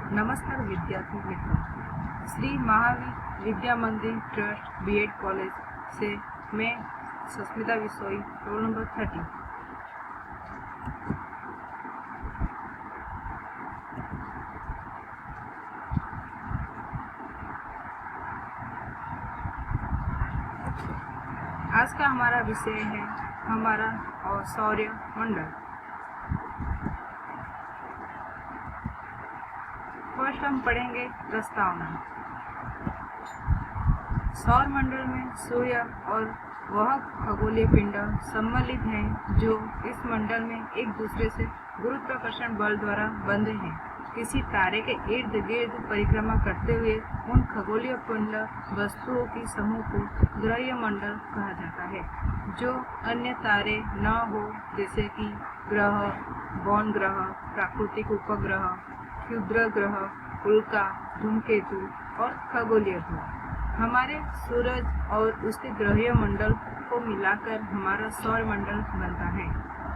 नमस्कार विद्यार्थी मित्रों, श्री महावीर विद्या मंदिर ट्रस्ट बीएड कॉलेज से मैं सस्मिता विसोई, रोल नंबर 30। आज का हमारा विषय है हमारा सौर मंडल। फर्स्ट हम पढ़ेंगे प्रस्तावना। सौर मंडल में सूर्य और वह खगोलीय पिंड सम्मिलित हैं जो इस मंडल में एक दूसरे से गुरुत्वाकर्षण बल द्वारा बंधे हैं। किसी तारे के इर्द गिर्द परिक्रमा करते हुए उन खगोलीय पिंड वस्तुओं की समूह को ग्रहीय मंडल कहा जाता है। जो अन्य तारे न हो, जैसे कि ग्रह, बौन ग्रह, प्राकृतिक उपग्रह, क्षुद्र ग्रह, उल्का, धूमकेतु और खगोलीय ग्रह। हमारे सूरज और उसके ग्रहीय मंडल को मिलाकर हमारा सौर मंडल बनता है।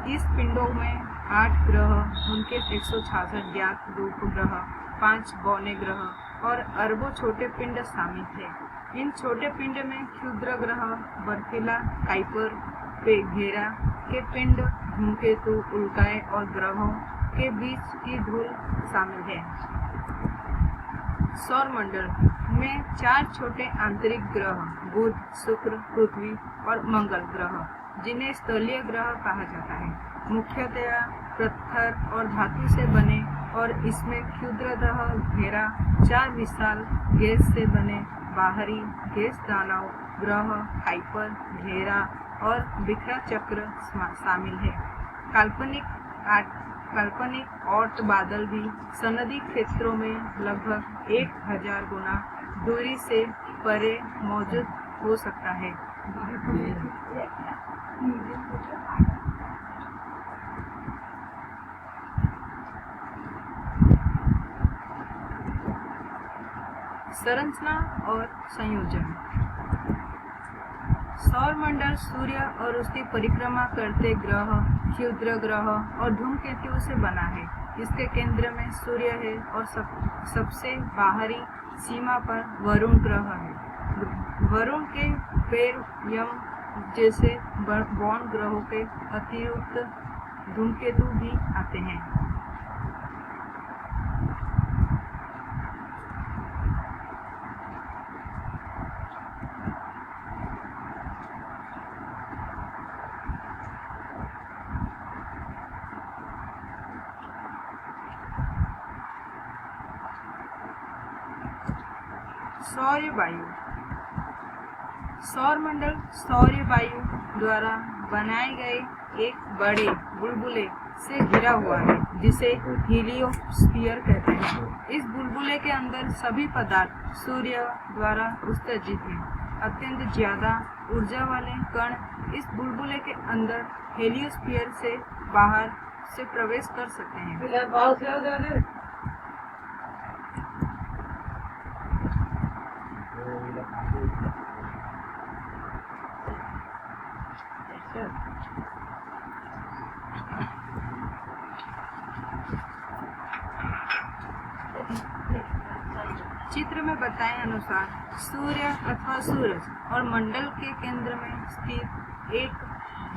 इस पिंडों में 8 ग्रह, उनके 166 ज्ञात उपग्रह, 5 बौने ग्रह और अरबों छोटे पिंड शामिल हैं। इन छोटे पिंड में क्षुद्र ग्रह, बर्फीला, काइपर, घेरा के पिंड, धूमकेतु, उल्काएं और ग्रहों के बीच की धूल शामिल है। सौर मंडल में 4 छोटे आंतरिक ग्रह बुध, शुक्र, पृथ्वी और मंगल ग्रह, जिन्हें स्थलीय ग्रह कहा जाता है, मुख्यतया पत्थर और धातु से बने, और इसमें क्षुद्र ग्रह घेरा 4 विशाल गैस से बने बाहरी गैस दानव ग्रह, काइपर, घेरा और बिखरा चक्र शामिल है। काल्पनिक ऑर्ट बादल भी सनदी क्षेत्रों में लगभग 1000 गुना दूरी से परे मौजूद हो सकता है। संरचना और संयोजन। सौर मंडल सूर्य और उसकी परिक्रमा करते ग्रह, क्षुद्र ग्रह और धूमकेतुओं से बना है। इसके केंद्र में सूर्य है और सबसे बाहरी सीमा पर वरुण ग्रह है। वरुण के पैर यम जैसे बौन ग्रहों के अतिरिक्त धूमकेतु भी आते हैं। सौर वायु। सौर मंडल सौर वायु द्वारा बनाए गए एक बड़े बुलबुले से घिरा हुआ है, जिसे हीलियोस्फीयर कहते हैं। इस बुलबुले के अंदर सभी पदार्थ सूर्य द्वारा उत्सर्जित हैं। अत्यंत ज्यादा ऊर्जा वाले कण इस बुलबुले के अंदर हीलियोस्फीयर से बाहर से प्रवेश कर सकते हैं। चित्र में बताए अनुसार सूर्य अथवा सूरज और मंडल के केंद्र में स्थित एक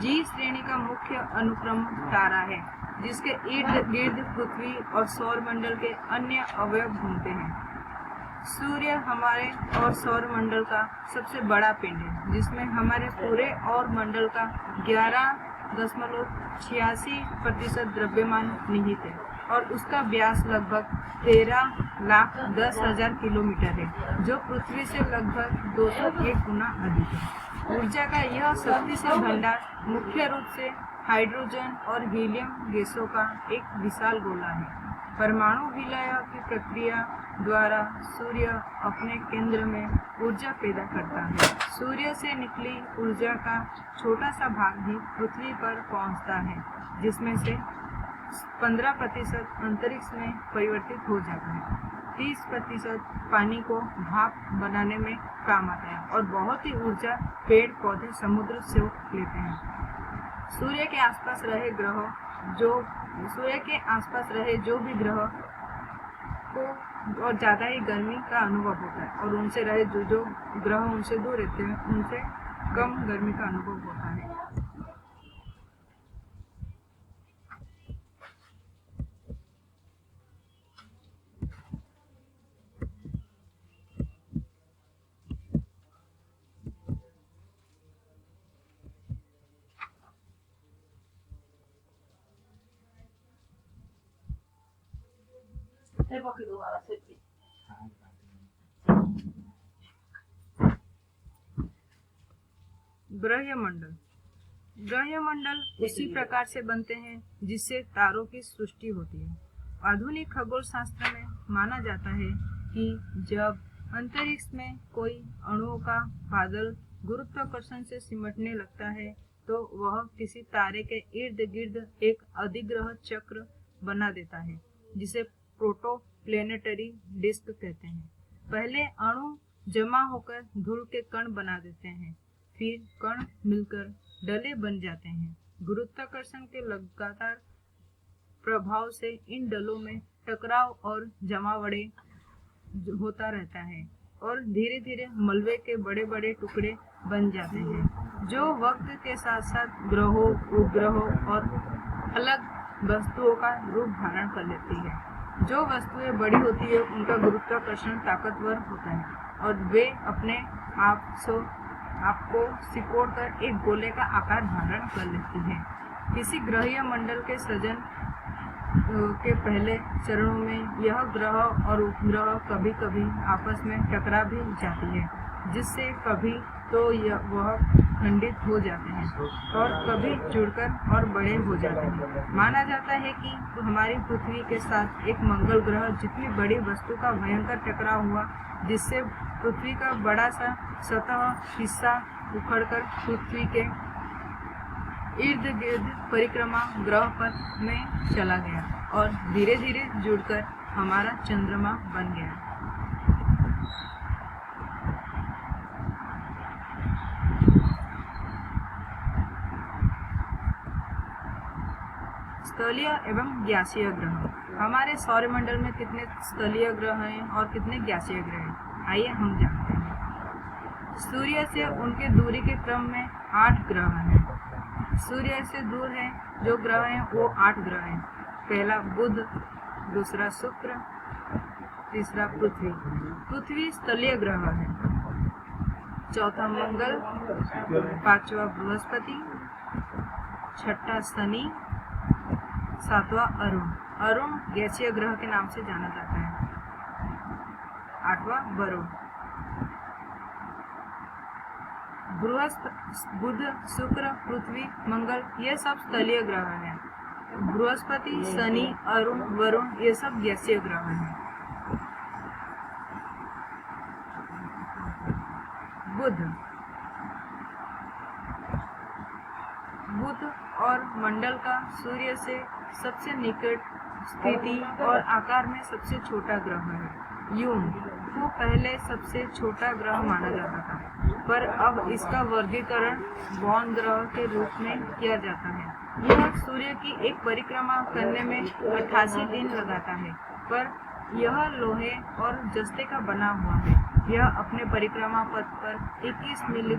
जी श्रेणी का मुख्य अनुक्रम तारा है, जिसके इर्द गिर्द पृथ्वी और सौर मंडल के अन्य अवयव घूमते हैं। सूर्य हमारे और सौर मंडल का सबसे बड़ा पिंड है, जिसमें हमारे पूरे और मंडल का 11.86% द्रव्यमान निहित है और उसका व्यास लगभग 13,10,000 किलोमीटर है, जो पृथ्वी से लगभग 201 गुना अधिक है। ऊर्जा का यह शक्तिशाली भंडार मुख्य रूप से हाइड्रोजन और हीलियम गैसों का एक विशाल गोला है। परमाणु विलय की प्रक्रिया द्वारा सूर्य अपने केंद्र में ऊर्जा पैदा करता है। सूर्य से निकली ऊर्जा का छोटा सा भाग भी पृथ्वी पर पहुंचता है, जिसमें से 15% अंतरिक्ष में परिवर्तित हो जाता है। 30% पानी को भाप बनाने में काम आता है और बहुत ही ऊर्जा पेड़ पौधे समुद्र से लेते हैं। सूर्य के आसपास रहे जो भी ग्रह को और ज़्यादा ही गर्मी का अनुभव होता है, और उनसे रहे जो ग्रह उनसे दूर रहते हैं उनसे कम गर्मी का अनुभव होता है। ग्रहमंडल। ग्रहमंडल उसी प्रकार से बनते हैं जिससे तारों की सृष्टि होती है। आधुनिक खगोल शास्त्र में माना जाता है कि जब अंतरिक्ष में कोई अणुओं का बादल गुरुत्वाकर्षण से सिमटने लगता है तो वह किसी तारे के इर्द गिर्द एक अधिग्रह चक्र बना देता है, जिसे प्रोटोप्लेनेटरी डिस्क कहते हैं। पहले अणु जमा होकर धूल के कण बना देते हैं, फिर कण मिलकर डले बन जाते हैं। गुरुत्वाकर्षण के लगातार प्रभाव से इन डलों में टकराव और जमावड़े होता रहता है और धीरे धीरे मलबे के बड़े बड़े टुकड़े बन जाते हैं, जो वक्त के साथ साथ ग्रहों, उपग्रहों और अलग वस्तुओं का रूप धारण कर लेती है। जो वस्तुएं बड़ी होती है उनका गुरुत्वाकर्षण ताकतवर होता है और वे अपने आपको सिकोड़कर एक गोले का आकार धारण कर लेती है। किसी ग्रहीय मंडल के सृजन के पहले चरणों में यह ग्रह और उपग्रह कभी कभी आपस में टकरा भी जाती है, जिससे कभी तो वह खंडित हो जाते हैं और कभी जुड़कर और बड़े हो जाते हैं। माना जाता है कि हमारी पृथ्वी के साथ एक मंगल ग्रह जितनी बड़ी वस्तु का भयंकर टकराव हुआ, जिससे पृथ्वी का बड़ा सा सतह हिस्सा उखड़कर पृथ्वी के इर्द गिर्द परिक्रमा ग्रह पथ में चला गया और धीरे धीरे जुड़कर हमारा चंद्रमा बन गया। स्थलीय एवं गैसीय ग्रह। हमारे सौरमंडल में कितने स्थलीय ग्रह हैं और कितने गैसीय ग्रह हैं, आइए हम जानते हैं। सूर्य से उनके दूरी के क्रम में 8 ग्रह हैं। सूर्य से दूर है जो ग्रह हैं वो 8 ग्रह हैं। पहला बुध, दूसरा शुक्र, तीसरा पृथ्वी। पृथ्वी स्थलीय ग्रह है। चौथा मंगल, पांचवा बृहस्पति, छठा शनि, सातवां अरुण। अरुण गैसीय ग्रह के नाम से जाना जाता है। आठवां वरुण। बुध, शुक्र, पृथ्वी, मंगल ये सब स्थलीय ग्रह हैं। बृहस्पति, शनि, अरुण, वरुण ये सब गैसीय ग्रह हैं। बुध और मंडल का सूर्य से सबसे निकट स्थिति और आकार में सबसे छोटा ग्रह है। यूं को पहले सबसे छोटा ग्रह माना जाता था, पर अब इसका वर्गीकरण बौन ग्रह के रूप में किया जाता है। यह सूर्य की एक परिक्रमा करने में 88 दिन लगाता है, पर यह लोहे और जस्ते का बना हुआ है। यह अपने परिक्रमा पथ पर 21 मिली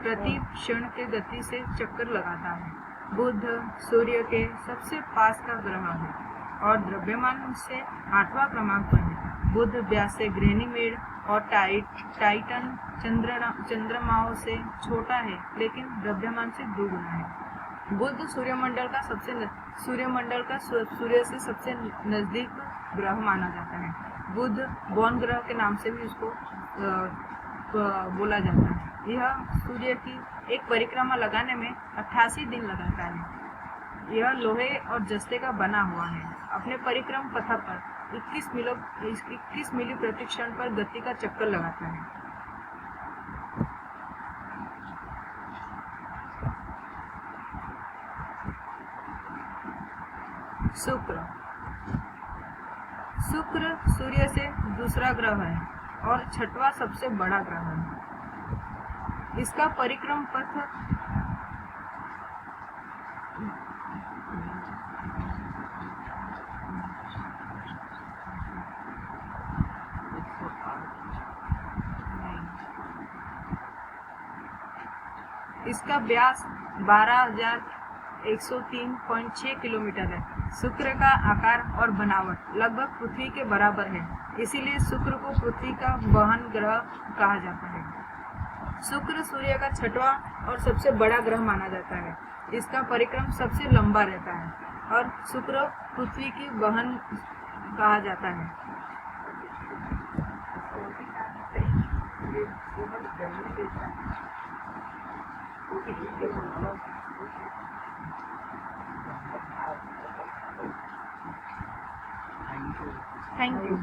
प्रति क्षण के गति से चक्कर लगाता है। बुध सूर्य के सबसे पास का ग्रह है और द्रव्यमान से 8वां क्रमांक पर है। बुध व्यास से ग्रेनिमेड और टाइटन चंद्रमाओं से छोटा है, लेकिन द्रव्यमान से दोगुना है। बुध सूर्यमंडल का सूर्य से सबसे नजदीक ग्रह माना जाता है। बुध बौन ग्रह के नाम से भी उसको बोला जाता है। यह सूर्य की एक परिक्रमा लगाने में 88 दिन लगाता है। यह लोहे और जस्ते का बना हुआ है। अपने परिक्रम पथ पर 21 मिली प्रति क्षण पर गति का चक्कर लगाता है। शुक्र सूर्य से दूसरा ग्रह है और 6वां सबसे बड़ा ग्रह है। इसका परिक्रम पथ इसका व्यास 12,103.6 किलोमीटर है। शुक्र का आकार और बनावट लगभग पृथ्वी के बराबर है, इसीलिए शुक्र को पृथ्वी का बहन ग्रह कहा जाता है। शुक्र सूर्य का छठवां और सबसे बड़ा ग्रह माना जाता है। इसका परिक्रम सबसे लंबा रहता है और शुक्र पृथ्वी की बहन कहा जाता है। Thank you.